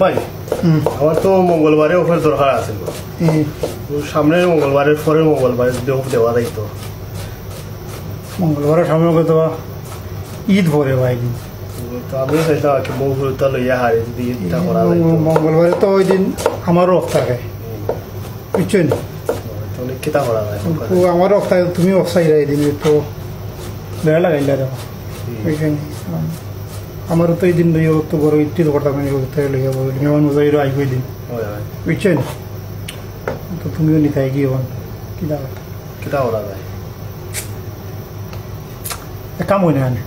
ভাই আমার তো মঙ্গলবারে অফের দরকার আছে, সামনের মঙ্গলবারের পরের মঙ্গলবারে অফ দেওয়া যাইতো। মঙ্গলবারের সামনে দেওয়া ঈদ পরে ভাই, তো আমি চাইতাম আর কি মৌফুরটা লইয়া হারি যদি ঈদটা করা যায়। মঙ্গলবারে তো ওই দিন আমারও অফ থাকে, বুঝছেন? অনেক কিতা করা যায়, আমারও অফ থাকে, তুমি অফ চাইরা এই দিন তো বেড়া লাগাইলা দেখো। আমারও তো এই দিন লইয়া তো বড় ঈদটি করতাম লইয়া মেহমান মজাইরও আইব এই দিন, বুঝছেন? তো তুমিও নিতাই গিয়ে কিতা কিতা করা যায়, কাম হয় না।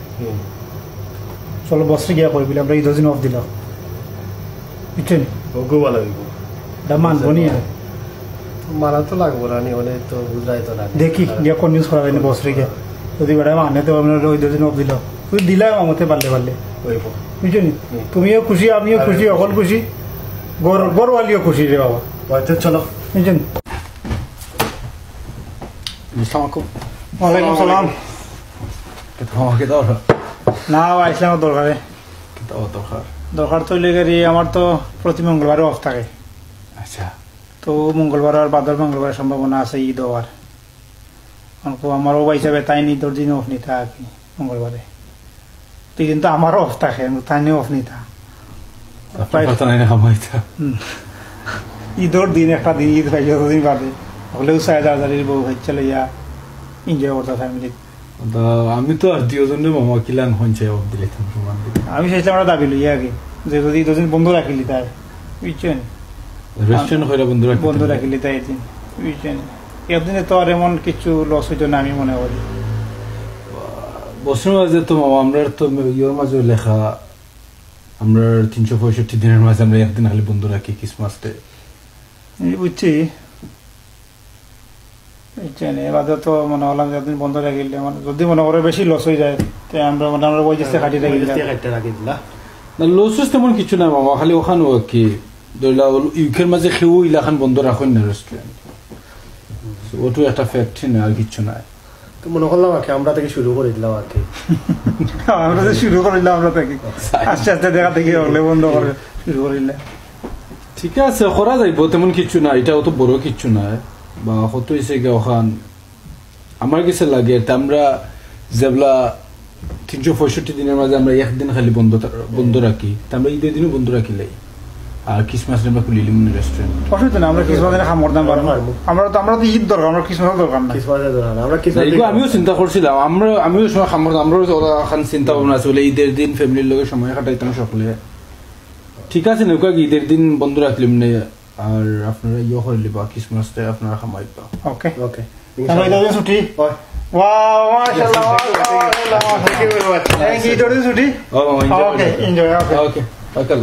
চলো বসরে গিয়া কই বলে আমরা ঈদ দিন অফ দিলাম, বুঝছেন? গোবা লাগবে, এটা মানবো নি, মানা তো লাগবো না, হলে তো বুঝাই তো না। দেখি গিয়া কনভিন্স করা যায় না বসরে গিয়া, যদি বেড়া মানে তো আপনার ওই দিন অফ দিলাম, তুই দিলাই আমাকে পারলে পারলে, বুঝছেন? তুমিও খুশি, আমিও খুশি, অকল খুশি, গরওয়ালিও খুশি রে বাবা। চলো, বুঝছেন? ওয়ালাইকুম সালাম। না আসলাম দরকারে, দরকার তো লেগে আমার তো প্রতি মঙ্গলবারে অফ থাকে। আচ্ছা, তো মঙ্গলবার আর বাদল মঙ্গলবারের সম্ভাবনা আছে ঈদ হওয়ার। আমারও বা হিসাবে তাই ঈদের দিন অফ নিতা আর কি মঙ্গলবারে, তো কিন্তু আমারও অফ থাকে, তাই নিয়ে অফ নিতা। ঈদের দিন একটা দিন ঈদ খাই যতদিন বাদে হলেও 4,000 বউ খাইছে লইয়া এনজয় করতো ফ্যামিলি। আমি তো আর দুজনে মামা কিলান হইছে অফ দিলে আমি চাইছিলাম আমরা দাবি লইয়া আগে যে যদি ঈদের বন্ধ রাখিলি তাই, বুঝছেন? রেস্টুরেন্ট হইরা বন্ধ রাখিলি তাই এদিন, বুঝছেন? এদিনে তো আর এমন কিছু লস হইতো না আমি মনে করি। বছরের মাঝে তো মামা আমরা তো ইয়ের মাঝে লেখা আমরা 365 দিনের মাঝে আমরা একদিন খালি বন্ধ রাখি ক্রিসমাস ডে, বুঝছি। এবারে তো মনে হলাম যে একদিন বন্ধ রাখিলে যদি মনে করে বেশি লস হয়ে যায় আমরা ওই যে কাটি রাখি দিলাম। লস তেমন কিছু না মামা, খালি ওখানে কি ধরলা ইউকের মাঝে খেয়েও ইলাখান বন্ধ রাখেন না রেস্টুরেন্ট, ওটু একটা ফ্যাক্টরি না, আর কিছু নাই। তো মনে করলাম আর কি আমরা থেকে শুরু করে দিলাম আর কি, আমরা শুরু করে দিলাম, আমরা থেকে আস্তে আস্তে দেখা দেখি হলে বন্ধ করে শুরু করিলে ঠিক আছে, করা যাইব, তেমন কিছু না, এটাও তো বড় কিছু নাই। বা কত হয়েছে গে ওখান আমার কাছে লাগে আমরা যেগুলা 365 দিনের মাঝে আমরা একদিন খালি বন্ধ রাখি, আমরা ঈদের দিনও বন্ধ রাখিলাই, আর ক্রিসমাস আমরা খুলিলাম রেস্টুরেন্ট। অসুবিধা না, আমরা ক্রিসমাসের খামর দাম পারবো, আমরা তো ঈদ দরকার, আমরা ক্রিসমাস দরকার না। আমিও চিন্তা করছিলাম, আমিও সময় খামর আমরাও চিন্তা ভাবনা আছে বলে ঈদের দিন ফ্যামিলির লোকের সময় কাটাইতাম সকলে। ঠিক আছে নৌকা ঈদের দিন বন্ধ রাখলাম না, আর আপনারা ইয়ে করলি বা ক্রিসমাসটা আপনারা খামাইবা। ওকে ওকে, ছুটি Wow, mashallah, mashallah. Thank you very much. Thank you. Today, Sudi. Oh, enjoy. Okay, enjoy. Okay. Okay. Okay.